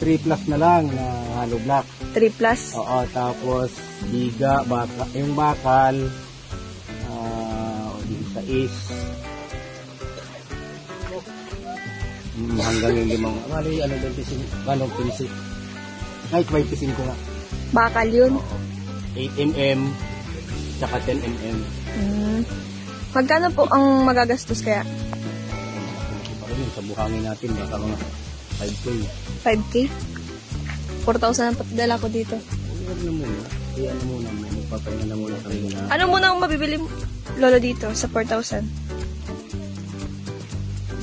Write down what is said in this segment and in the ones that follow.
3 plus na lang na hollow block. 3 plus. Oo, tapos biga, yung bakal, sa is, hanggang yung 5, ano, 25, kahit 25 nga. Bakal yun. 8mm, tsaka 10mm. Magkano po ang magagastos kaya? Sa buhangin natin, baka mga 5K. 5K? 4,000 ang patidala ko dito. Huwag na muna. Kaya ano muna, magpapahinga na muna kami na. Ano muna ang mabibili lolo dito sa 4,000?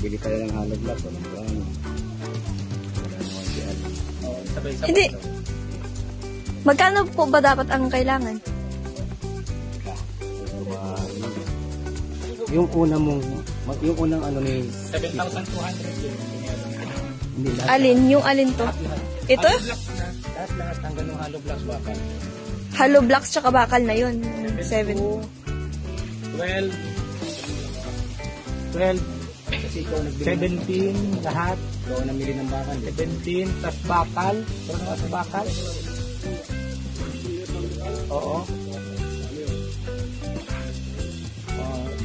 Bili tayo ng hollow block. Walang plano. Wala naman si Al. Hindi. Magkano po ba dapat ang kailangan? Yung unang ano ni 7,200 yun. hindi lahat. Alin? Yung alin to? Ito? Lahat hanggang yung hollow blocks bakal. Hollow blocks tsaka bakal na yun. 7. 12. Kasi ikaw nagbili 17 lahat. ikaw namili ng bakal. 17 tas bakal. Pero na sa bakal. Oo.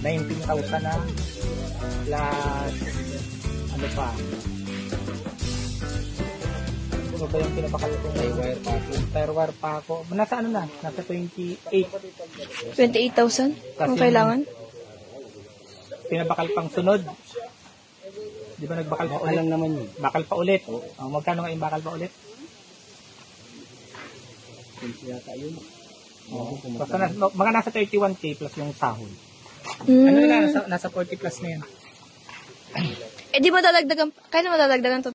19,000 na plus ano pa? Ano ba yung pinapakal ko? Firewire pa ako. Nasa ano na? Nasa 28. 28,000 ang kailangan? Pinabakal pang sunod. Di ba nagbakal pa Bakal ulit? lang naman yun. Bakal pa ulit. Magkano nga yung bakal pa ulit? Yata yun. Basta mga nasa 31K plus yung sahod. Ano na, nasa 40 plus na yan. Eh di madadagdagan, kaya na madadagdagan to